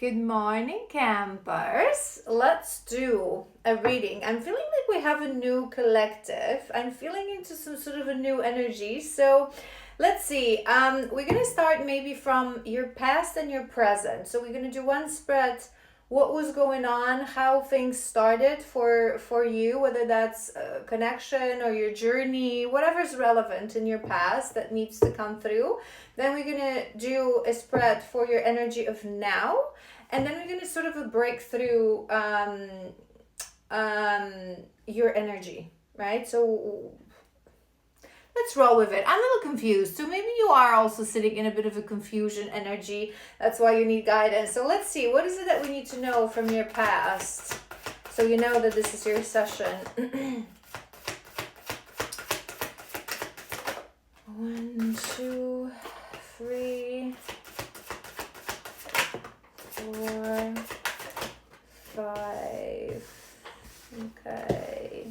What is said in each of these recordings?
Good morning, campers. Let's do a reading. I'm feeling like we have a new collective. I'm feeling into some sort of a new energy. So let's see. We're gonna start maybe from your past and your present. So we're gonna do one spread. What was going on? How things started for you? Whether that's a connection or your journey, whatever's relevant in your past that needs to come through. Then we're gonna do a spread for your energy of now, and then we're going to sort of a breakthrough your energy, right? So let's roll with it. I'm a little confused, so maybe you are also sitting in a bit of a confusion energy. That's why you need guidance. So let's see, what is it that we need to know from your past, so you know that this is your session. 1, 2, 3, 4, 5. Okay.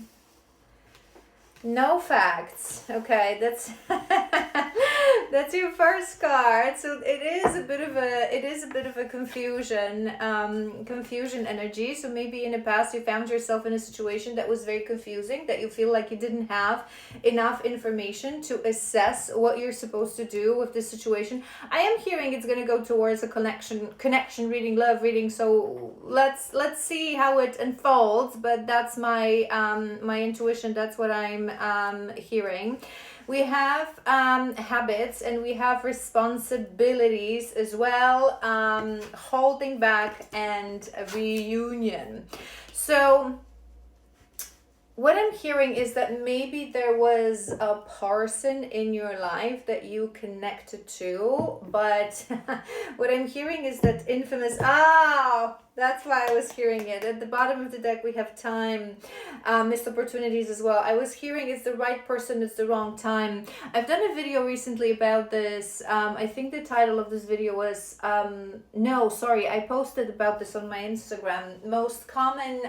No facts. Okay, that's that's your first card. So it is a bit of a confusion energy. So maybe in the past you found yourself in a situation that was very confusing, that you feel like you didn't have enough information to assess what you're supposed to do with this situation. I am hearing it's going to go towards a connection reading, love reading. So let's see how it unfolds. But that's my my intuition. That's what I'm hearing. We have habits and we have responsibilities as well, holding back and a reunion. So what I'm hearing is that maybe there was a person in your life that you connected to, but what I'm hearing is that infamous, that's why I was hearing it. At the bottom of the deck, we have time, missed opportunities as well. I was hearing it's the right person, it's the wrong time. I've done a video recently about this. I think the title of this video was, I posted about this on my Instagram. Most common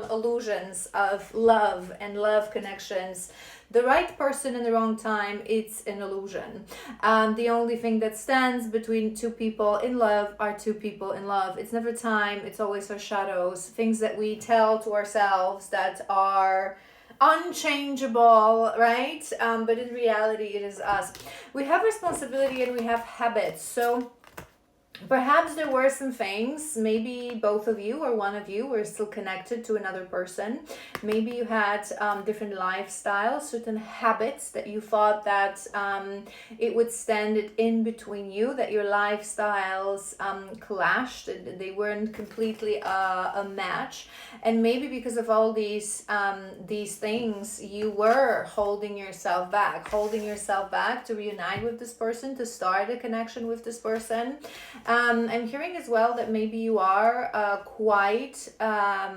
illusions of love and love connections. The right person in the wrong time, it's an illusion. The only thing that stands between two people in love are two people in love. It's never time, it's always our shadows, things that we tell to ourselves that are unchangeable, right? But in reality, it is us. We have responsibility and we have habits. So perhaps there were some things, maybe both of you or one of you were still connected to another person. Maybe you had different lifestyles, certain habits that you thought that it would stand it in between you, that your lifestyles clashed, they weren't completely a match. And maybe because of all these things, you were holding yourself back to reunite with this person, to start a connection with this person. I'm hearing as well that maybe you are quite a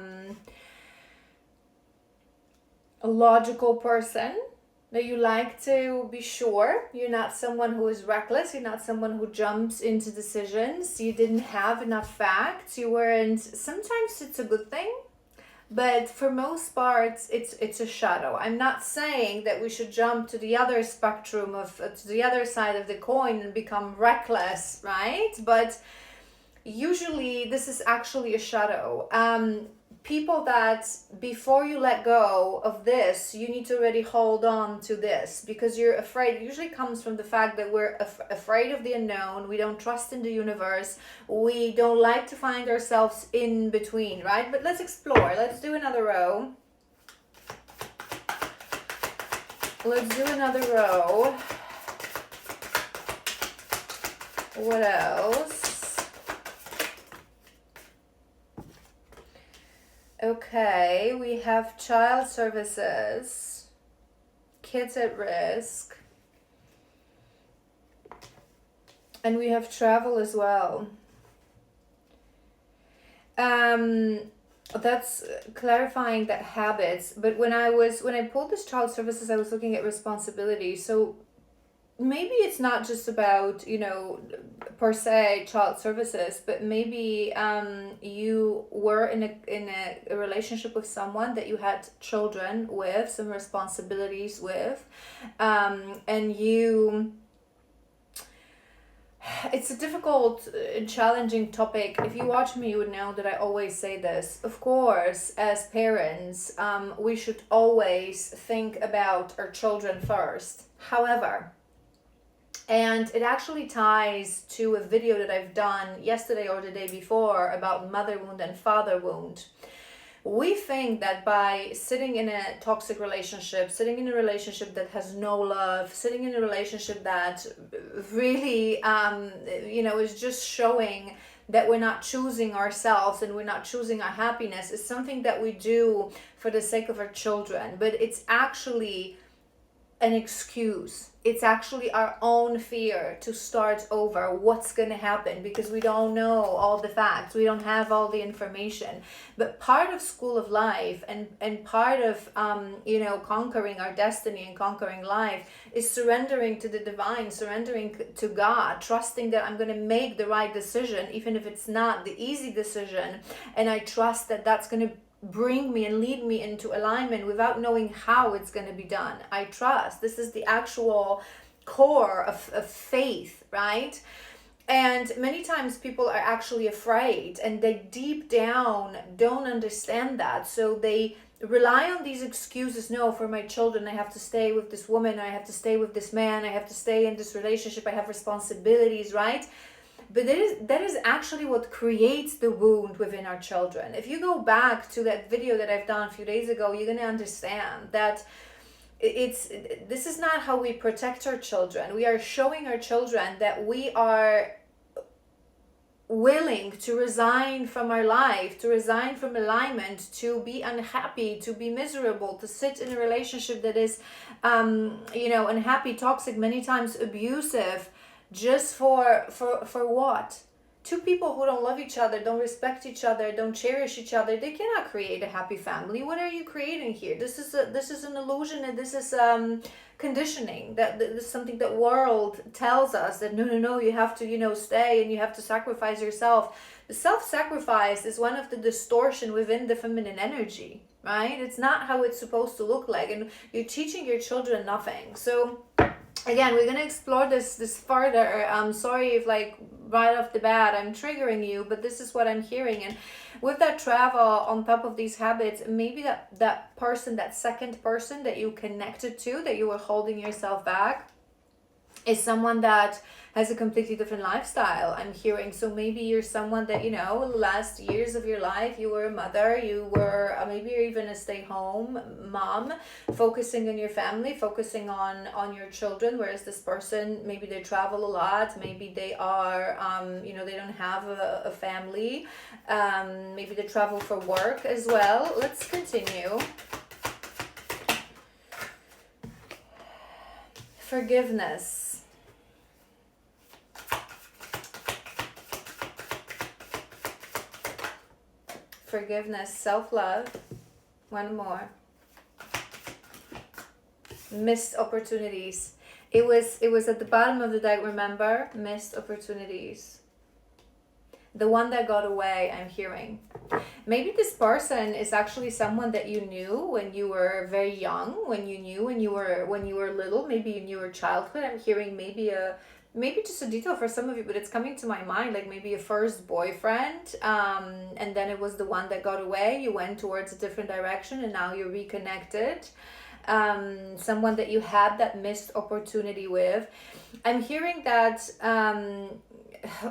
logical person, that you like to be sure. You're not someone who is reckless. You're not someone who jumps into decisions. You didn't have enough facts. You weren't. Sometimes it's a good thing, but for most parts it's a shadow. I'm not saying that we should jump to the other spectrum of to the other side of the coin and become reckless, right? But usually this is actually a shadow. People that before you let go of this, you need to already hold on to this, because you're afraid. It usually comes from the fact that we're afraid of the unknown. We don't trust in the universe. We don't like to find ourselves in between, right? But let's explore. Let's do another row. Let's do another row. What else? Okay, we have child services, kids at risk, and we have travel as well. That's clarifying that habits, but when I pulled this child services, I was looking at responsibility. So maybe it's not just about, per se child services, but maybe you were in a relationship with someone that you had children with, some responsibilities with, and you It's a difficult and challenging topic. If you watch me, you would know that I always say this. Of course, as parents, we should always think about our children first. However, and it actually ties to a video that I've done yesterday or the day before about mother wound and father wound. We think that by sitting in a toxic relationship, sitting in a relationship that has no love, sitting in a relationship that really, is just showing that we're not choosing ourselves and we're not choosing our happiness, is something that we do for the sake of our children. But it's actually an excuse. It's actually our own fear to start over. What's going to happen? Because we don't know all the facts. We don't have all the information. But part of school of life and part of, conquering our destiny and conquering life is surrendering to the divine, surrendering to God, trusting that I'm going to make the right decision, even if it's not the easy decision. And I trust that that's going to bring me and lead me into alignment without knowing how it's going to be done. I trust. This is the actual core of faith, right? And many times people are actually afraid and they deep down don't understand that. So they rely on these excuses. No, for my children, I have to stay with this woman, I have to stay with this man, I have to stay in this relationship, I have responsibilities, right? But that is actually what creates the wound within our children. If you go back to that video that I've done a few days ago, you're going to understand that this is not how we protect our children. We are showing our children that we are willing to resign from our life, to resign from alignment, to be unhappy, to be miserable, to sit in a relationship that is unhappy, toxic, many times abusive. Just for what? Two people who don't love each other, don't respect each other, don't cherish each other, they cannot create a happy family. What are you creating here? This is an illusion, and this is conditioning. That this is something that world tells us that no, you have to stay and you have to sacrifice yourself. The self-sacrifice is one of the distortion within the feminine energy, right? It's not how it's supposed to look like, and you're teaching your children nothing. So again, we're going to explore this further. I'm sorry if right off the bat I'm triggering you, but this is what I'm hearing. And with that travel on top of these habits, maybe that person, that second person that you connected to, that you were holding yourself back, is someone that has a completely different lifestyle, I'm hearing. So maybe you're someone that, last years of your life, you were a mother, you were maybe you're even a stay-home mom, focusing on your family, focusing on your children, whereas this person, maybe they travel a lot, maybe they are, they don't have a family, maybe they travel for work as well. Let's continue. Forgiveness. Forgiveness, self-love. One more. Missed opportunities. It was at the bottom of the deck, remember? Missed opportunities. The one that got away, I'm hearing. Maybe this person is actually someone that you knew when you were very young, when you were little, maybe in your childhood. I'm hearing maybe just a detail for some of you, but it's coming to my mind, like maybe a first boyfriend, and then it was the one that got away. You went towards a different direction and now you're reconnected. Someone that you had that missed opportunity with. I'm hearing that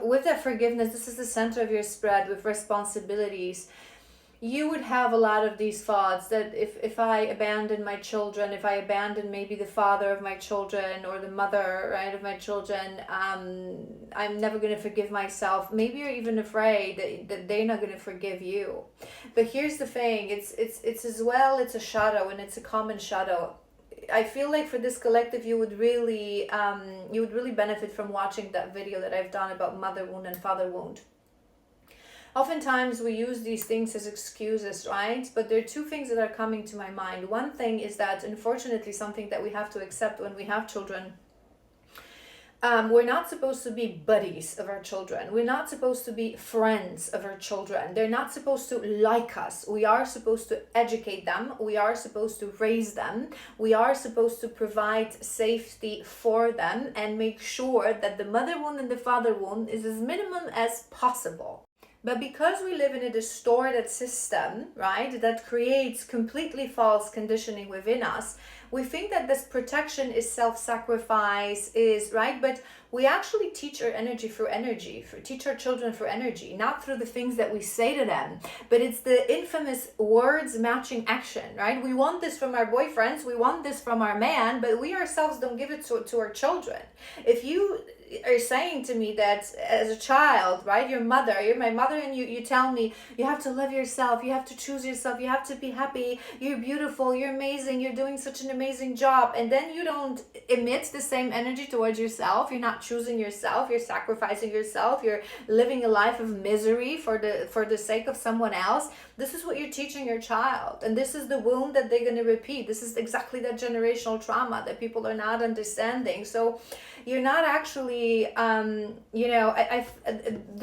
with that forgiveness, this is the center of your spread with responsibilities. You would have a lot of these thoughts that if I abandon my children, if I abandon maybe the father of my children or the mother, right, of my children, I'm never going to forgive myself. Maybe you're even afraid that they're not going to forgive you. But here's the thing, it's as well, it's a shadow, and it's a common shadow. I feel like for this collective, you would really benefit from watching that video that I've done about mother wound and father wound. Oftentimes we use these things as excuses, right? But there are two things that are coming to my mind. One thing is that, unfortunately, something that we have to accept when we have children, We're not supposed to be buddies of our children. We're not supposed to be friends of our children. They're not supposed to like us. We are supposed to educate them. We are supposed to raise them. We are supposed to provide safety for them and make sure that the mother wound and the father wound is as minimum as possible. But because we live in a distorted system, right, that creates completely false conditioning within us, we think that this protection is self-sacrifice, is right, but we actually teach our energy through energy, teach our children through energy, not through the things that we say to them, but it's the infamous words matching action, right? We want this from our boyfriends, we want this from our man, but we ourselves don't give it to our children. If you are saying to me that as a child, right, you're my mother, and you tell me you have to love yourself, you have to choose yourself, you have to be happy, you're beautiful, you're amazing, you're doing such an amazing job, and then you don't emit the same energy towards yourself, you're not choosing yourself, you're sacrificing yourself, you're living a life of misery for the sake of someone else. This is what you're teaching your child, and this is the wound that they're going to repeat. This is exactly that generational trauma that people are not understanding. So you're not actually the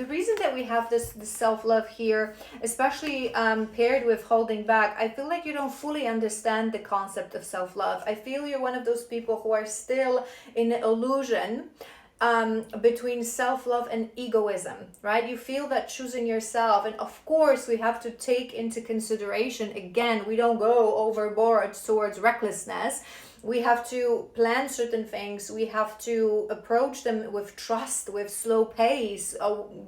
reason that we have this self-love here, especially paired with holding back, I feel like you don't fully understand the concept of self-love. I feel you're one of those people who are still in the illusion between self-love and egoism, right? You feel that choosing yourself, and of course we have to take into consideration, again, we don't go overboard towards recklessness. We have to plan certain things. We have to approach them with trust, with slow pace,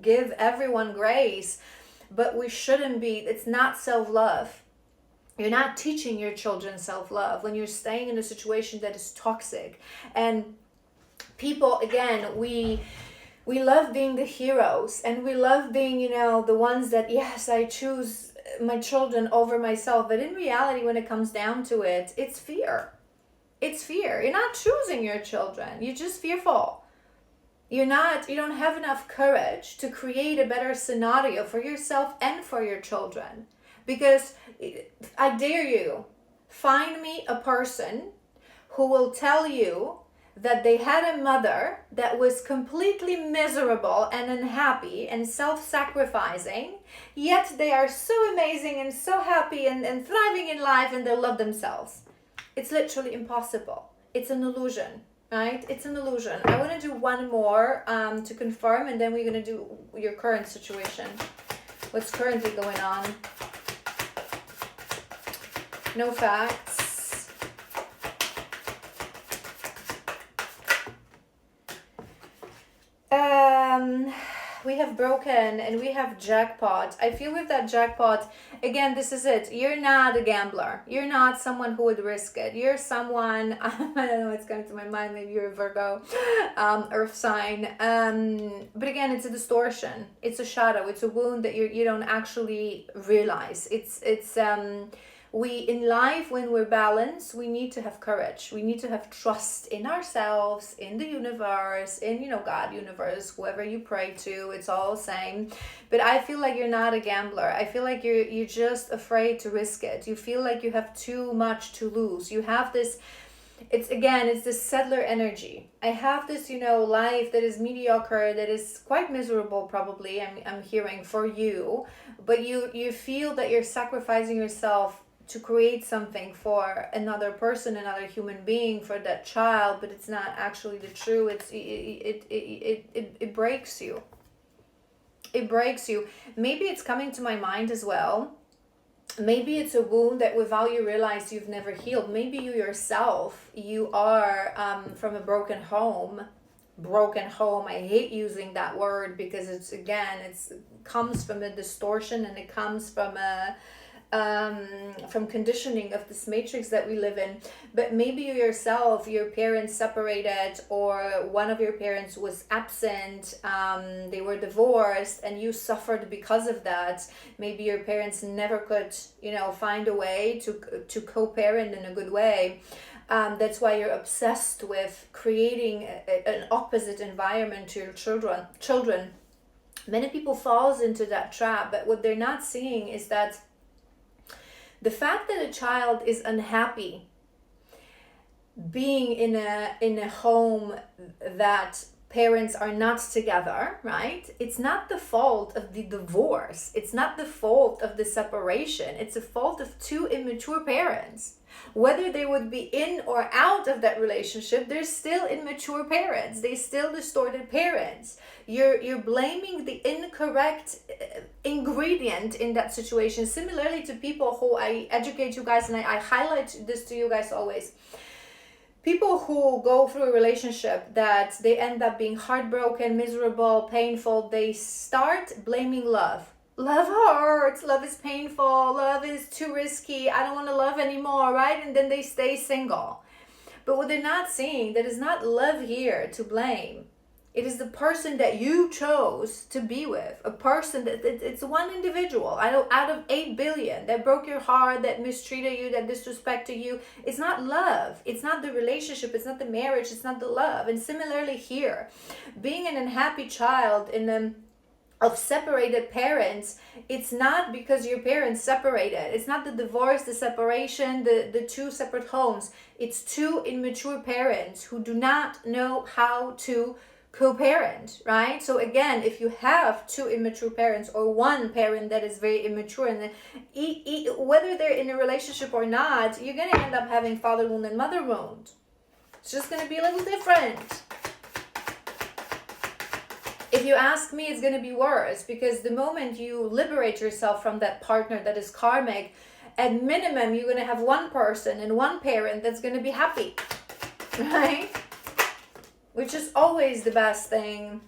give everyone grace, but we shouldn't be, it's not self-love. You're not teaching your children self-love when you're staying in a situation that is toxic. And people, again, we love being the heroes, and we love being, the ones that, yes, I choose my children over myself. But in reality, when it comes down to it, it's fear. It's fear. You're not choosing your children. You're just fearful. You don't have enough courage to create a better scenario for yourself and for your children. Because I dare you, find me a person who will tell you that they had a mother that was completely miserable and unhappy and self-sacrificing, yet they are so amazing and so happy and thriving in life, and they love themselves. It's literally impossible. It's an illusion, right? It's an illusion. I want to do one more to confirm, and then we're going to do your current situation. What's currently going on? No facts. We have broken and we have jackpot. I feel with that jackpot, again, this is it. You're not a gambler. You're not someone who would risk it. You're someone, I don't know what's coming to my mind, maybe you're a Virgo, earth sign. But again, it's a distortion. It's a shadow. It's a wound that you don't actually realize. We in life, when we're balanced, we need to have courage. We need to have trust in ourselves, in the universe, in God, universe, whoever you pray to. It's all the same. But I feel like you're not a gambler. I feel like you're just afraid to risk it. You feel like you have too much to lose. You have this. It's this settler energy. I have this, life that is mediocre, that is quite miserable, probably. I'm hearing for you, but you feel that you're sacrificing yourself to create something for another person, another human being, for that child, but it's not actually the true. It breaks you. It breaks you. Maybe it's coming to my mind as well. Maybe it's a wound that without you realize you've never healed. Maybe you yourself, you are from a broken home. I hate using that word because it comes from a distortion, and it comes from conditioning of this matrix that we live in. But maybe you yourself, your parents separated, or one of your parents was absent, they were divorced, and you suffered because of that. Maybe your parents never could find a way to co-parent in a good way. That's why you're obsessed with creating an opposite environment to your children. Many people falls into that trap, but what they're not seeing is that the fact that a child is unhappy being in a home that parents are not together, right? It's not the fault of the divorce. It's not the fault of the separation. It's the fault of two immature parents. Whether they would be in or out of that relationship, they're still immature parents. They still distorted parents. You're blaming the incorrect ingredient in that situation. Similarly to people who I educate you guys, and I highlight this to you guys always. People who go through a relationship that they end up being heartbroken, miserable, painful, they start blaming love. Love hurts, love is painful, love is too risky, I don't want to love anymore, right? And then they stay single. But what they're not seeing, that is not love here to blame. It is the person that you chose to be with. A person that it's one individual out of 8 billion that broke your heart, that mistreated you, that disrespected you. It's not love. It's not the relationship. It's not the marriage. It's not the love. And similarly here, being an unhappy child of separated parents, it's not because your parents separated. It's not the divorce, the separation, the two separate homes. It's two immature parents who do not know how to co-parent, right? So again, if you have two immature parents or one parent that is very immature, and then whether they're in a relationship or not, you're going to end up having father wound and mother wound. It's just going to be a little different. If you ask me, it's going to be worse, because the moment you liberate yourself from that partner that is karmic, at minimum, you're going to have one person and one parent that's going to be happy, right? Which is always the best thing.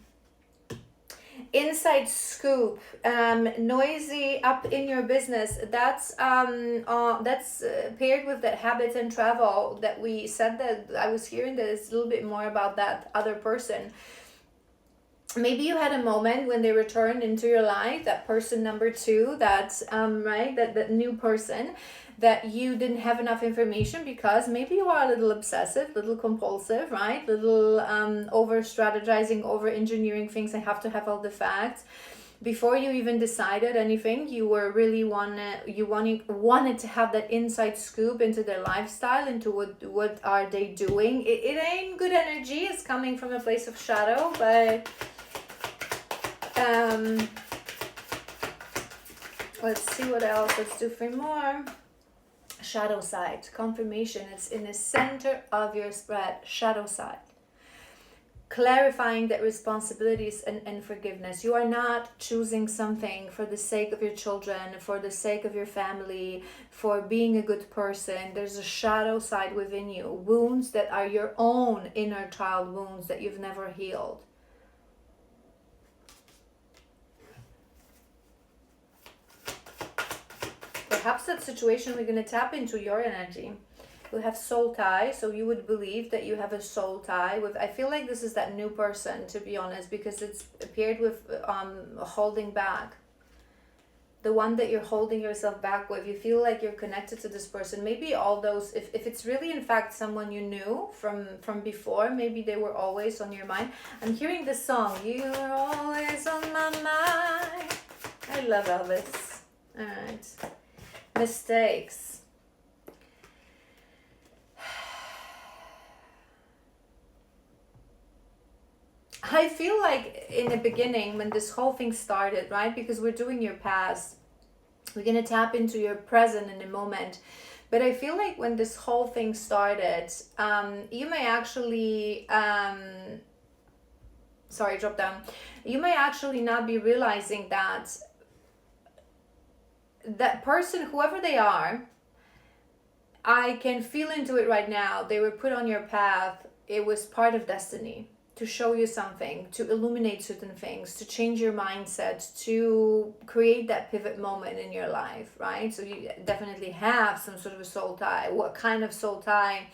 Inside scoop, noisy up in your business. That's paired with that habit and travel that we said, that I was hearing that it's a little bit more about that other person. Maybe you had a moment when they returned into your life, that person number 2, that that new person, that you didn't have enough information because maybe you are a little obsessive, little compulsive, right? Little over strategizing, over engineering things. I have to have all the facts. Before you even decided anything, you were really wanted to have that inside scoop into their lifestyle, into what are they doing. It ain't good energy. It's coming from a place of shadow, but let's see what else. Let's do 3 more. Shadow side, confirmation. It's in the center of your spread. Shadow side. Clarifying that responsibilities and forgiveness. You are not choosing something for the sake of your children, for the sake of your family, for being a good person. There's a shadow side within you. Wounds that are your own inner child wounds that you've never healed. Perhaps that situation, we're going to tap into your energy. You have soul tie, so you would believe that you have a soul tie with. I feel like this is that new person, to be honest, because it's appeared with holding back. The one that you're holding yourself back with, you feel like you're connected to this person. Maybe all those, if it's really in fact someone you knew from before, maybe they were always on your mind. I'm hearing this song, You're Always on My Mind. I love Elvis. All right. Mistakes. I feel like in the beginning, when this whole thing started, right? Because we're doing your past, we're going to tap into your present in a moment. But I feel like when this whole thing started, you may actually, drop down. You may actually not be realizing that person, whoever they are, I can feel into it right now. They were put on your path. It was part of destiny to show you something, to illuminate certain things, to change your mindset, to create that pivot moment in your life, right? So you definitely have some sort of a soul tie. What kind of soul tie?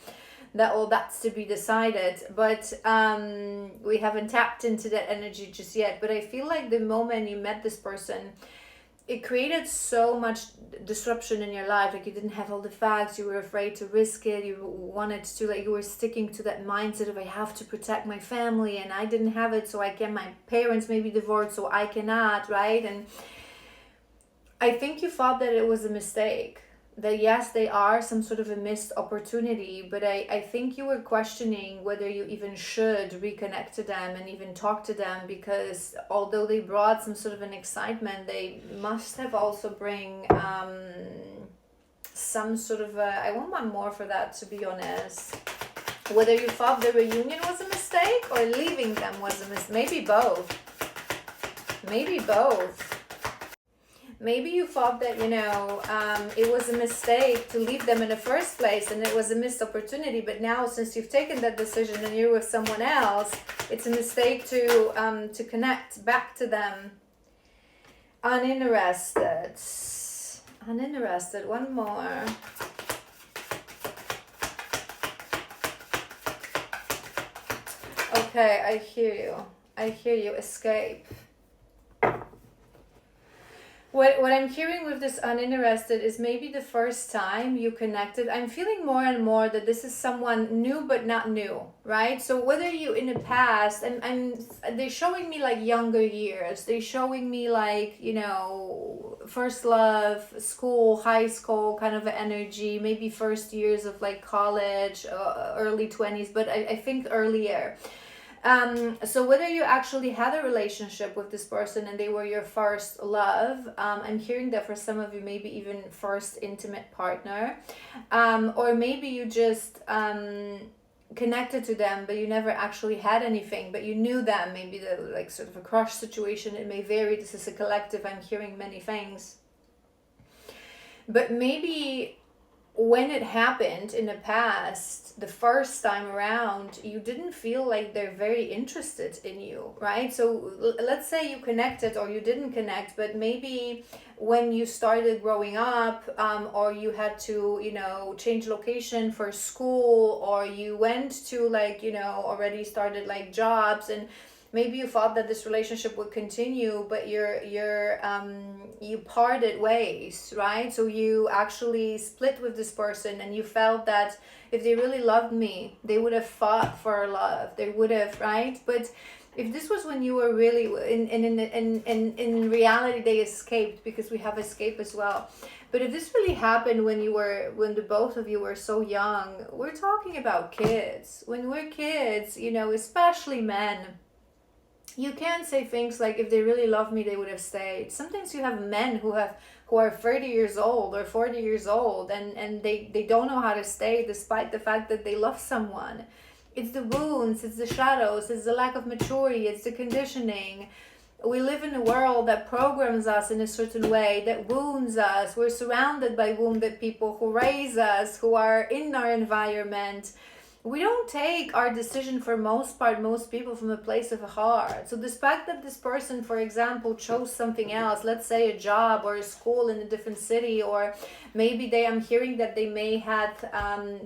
That's to be decided, but we haven't tapped into that energy just yet. But I feel like the moment you met this person, it created so much disruption in your life. Like you didn't have all the facts, you were afraid to risk it, you wanted to, like, you were sticking to that mindset of I have to protect my family, and I didn't have it, so I can. My parents may be divorced, so I cannot, right? And I think you thought that it was a mistake. that yes, they are some sort of a missed opportunity, but I think you were questioning whether you even should reconnect to them and even talk to them, because although they brought some sort of an excitement, they must have also bring some sort of a, I want more for that, to be honest. Whether you thought the reunion was a mistake or leaving them was a mistake. Maybe both. Maybe both. Maybe you thought that, it was a mistake to leave them in the first place and it was a missed opportunity. But now, since you've taken that decision and you're with someone else, it's a mistake to connect back to them. Uninterested. Uninterested. One more. Okay, I hear you. I hear you. Escape. What I'm hearing with this uninterested is maybe the first time you connected. I'm feeling more and more that this is someone new but not new, right? So whether you in the past, they're showing me like younger years. They're showing me like, first love, school, high school kind of energy, maybe first years of like college, early 20s, but I think earlier. So whether you actually had a relationship with this person and they were your first love, I'm hearing that for some of you, maybe even first intimate partner, or maybe you just connected to them, but you never actually had anything, but you knew them, maybe the like sort of a crush situation. It may vary. This is a collective. I'm hearing many things. But maybe when it happened in the past, the first time around, you didn't feel like they're very interested in you, right? So let's say you connected or you didn't connect, but maybe when you started growing up, or you had to, change location for school, or you went to like, already started like jobs, and maybe you thought that this relationship would continue, but you parted ways, right? So you actually split with this person, and you felt that if they really loved me, they would have fought for our love. They would have, right? But if this was when you were really in reality, they escaped, because we have escape as well. But if this really happened when the both of you were so young, we're talking about kids. When we're kids, especially men, you can say things like, if they really love me, they would have stayed. Sometimes you have men who are 30 years old or 40 years old, and they don't know how to stay despite the fact that they love someone. It's the wounds, it's the shadows, it's the lack of maturity, it's the conditioning. We live in a world that programs us in a certain way, that wounds us. We're surrounded by wounded people who raise us, who are in our environment. We don't take our decision, for most people, from a place of a heart. So the fact that this person, for example, chose something else, let's say a job or a school in a different city, or maybe I'm hearing that they may have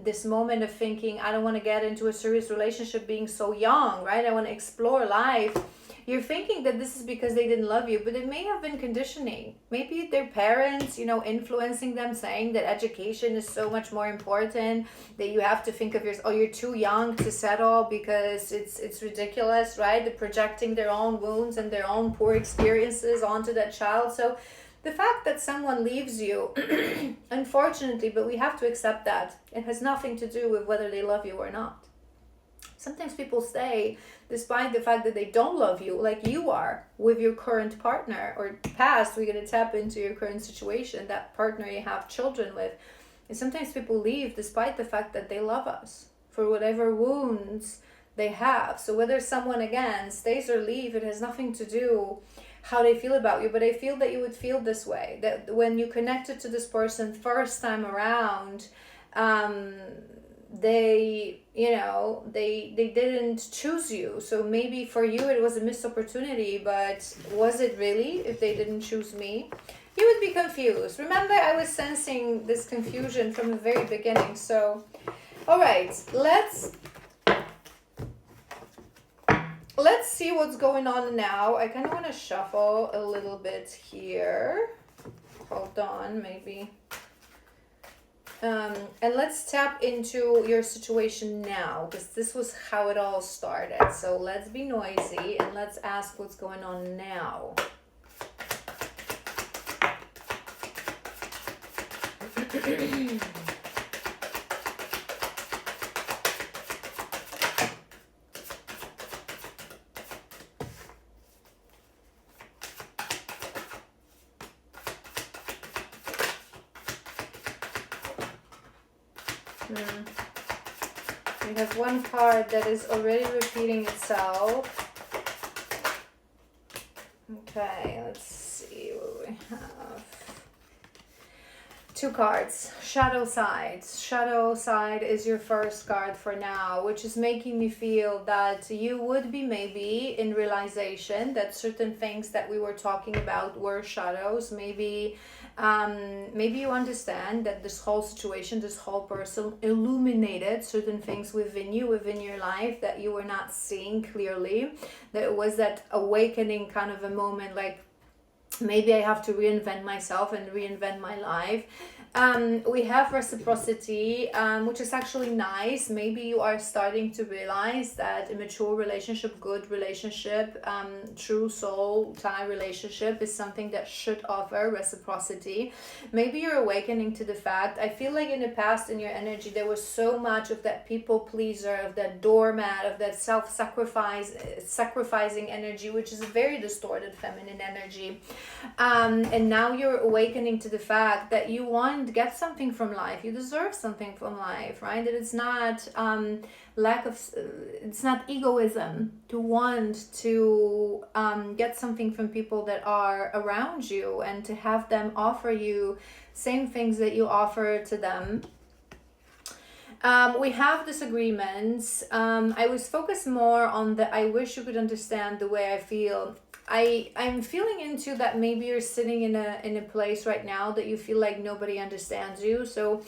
this moment of thinking, I don't want to get into a serious relationship being so young, right? I want to explore life. You're thinking that this is because they didn't love you, but it may have been conditioning. Maybe their parents, influencing them, saying that education is so much more important, that you have to think of yourself, you're too young to settle because it's ridiculous, right? They're projecting their own wounds and their own poor experiences onto that child. So the fact that someone leaves you, unfortunately, but we have to accept that, it has nothing to do with whether they love you or not. Sometimes people stay despite the fact that they don't love you, like you are with your current partner, or past. We're going to tap into your current situation, that partner you have children with. And sometimes people leave despite the fact that they love us, for whatever wounds they have. So whether someone, again, stays or leave, it has nothing to do how they feel about you. But I feel that you would feel this way, that when you connected to this person first time around, they didn't choose you. So maybe for you it was a missed opportunity, but was it really? If they didn't choose me, you would be confused. Remember, I was sensing this confusion from the very beginning. So all right, let's see what's going on now. I kind of want to shuffle a little bit here. Hold on, maybe. And let's tap into your situation now, because this was how it all started. So let's be noisy and let's ask what's going on now. We have one card that is already repeating itself. Okay, let's see what we have. Two cards. Shadow side. Shadow side is your first card for now, which is making me feel that you would be maybe in realization that certain things that we were talking about were shadows. Maybe you understand that this whole situation, this whole person illuminated certain things within you, within your life that you were not seeing clearly. That it was that awakening kind of a moment, like maybe I have to reinvent myself and reinvent my life. We have reciprocity, which is actually nice. Maybe you are starting to realize that a mature relationship, good relationship, true soul tie relationship is something that should offer reciprocity. Maybe you're awakening to the fact, I feel like in the past in your energy there was so much of that people pleaser, of that doormat, of that sacrificing energy, which is a very distorted feminine energy. And now you're awakening to the fact that you want to get something from life, you deserve something from life, right? That it's not it's not egoism to want to get something from people that are around you and to have them offer you same things that you offer to them. We have disagreements. I was focused more on the I wish you could understand the way I feel. I'm feeling into that maybe you're sitting in a place right now that you feel like nobody understands you. So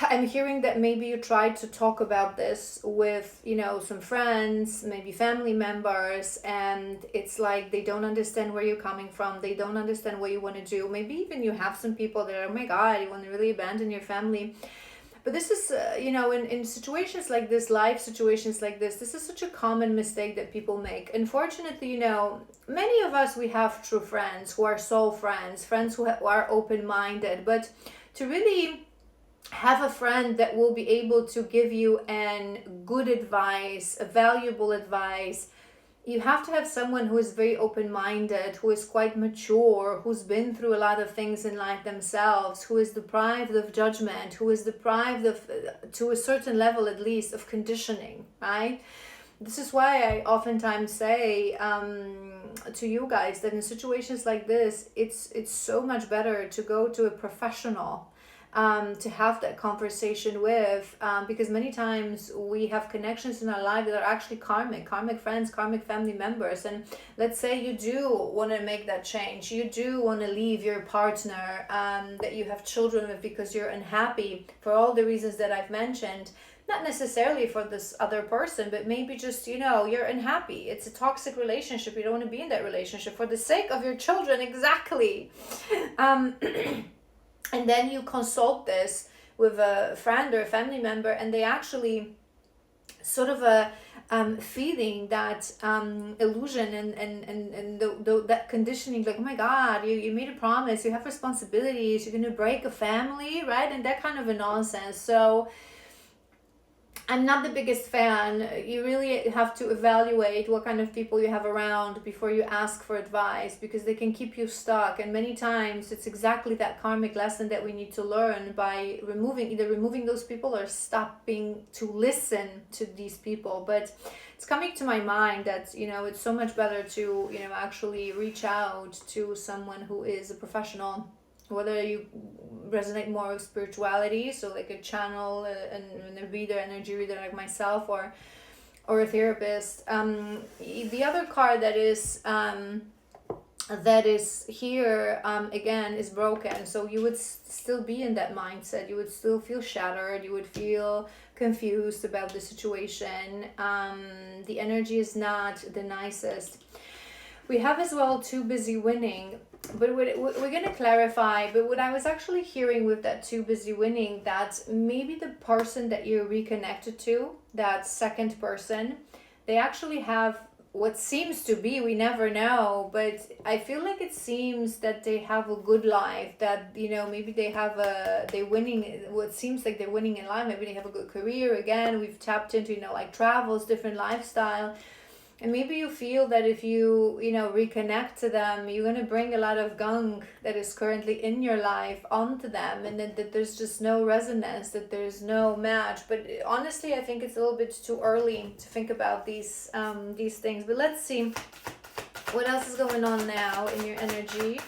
I'm hearing that maybe you tried to talk about this with, some friends, maybe family members, and it's like they don't understand where you're coming from. They don't understand what you want to do. Maybe even you have some people that are, oh my God, you want to really abandon your family. But this is, in situations like this, life situations like this is such a common mistake that people make. Unfortunately, many of us, we have true friends who are soul friends who are open-minded. But to really have a friend that will be able to give you good advice, valuable advice, you have to have someone who is very open-minded, who is quite mature, who's been through a lot of things in life themselves, who is deprived of judgment, who is deprived of, to a certain level at least, of conditioning, right? This is why I oftentimes say to you guys that in situations like this, it's so much better to go to a professional to have that conversation with, because many times we have connections in our life that are actually karmic friends, karmic family members. And let's say you do want to make that change, you do want to leave your partner that you have children with because you're unhappy for all the reasons that I've mentioned. Not necessarily for this other person, but maybe just, you're unhappy. It's a toxic relationship. You don't want to be in that relationship for the sake of your children. Exactly. And then you consult this with a friend or a family member, and they actually sort of feeding that illusion and that conditioning, like, oh my God, you made a promise, you have responsibilities, you're going to break a family, right? And that kind of a nonsense. So I'm not the biggest fan. You really have to evaluate what kind of people you have around before you ask for advice, because they can keep you stuck. And many times it's exactly that karmic lesson that we need to learn by either removing those people or stopping to listen to these people. But it's coming to my mind that, it's so much better to, actually reach out to someone who is a professional, whether you resonate more with spirituality, so like a channel and a reader, energy reader like myself, or a therapist. The other card that is here again is broken. So you would still be in that mindset. You would still feel shattered. You would feel confused about the situation. The energy is not the nicest. We have as well too busy winning. But we're going to clarify, but what I was actually hearing with that too busy winning, that maybe the person that you're reconnected to, that second person, they actually have what seems to be, we never know, but I feel like it seems that they have a good life, that maybe they're winning, what seems like they're winning in life, maybe they have a good career. Again, we've tapped into like travels, different lifestyle. And maybe you feel that if you reconnect to them, you're going to bring a lot of gunk that is currently in your life onto them, and that there's just no resonance, that there's no match. But honestly, I think it's a little bit too early to think about these things. But let's see what else is going on now in your energy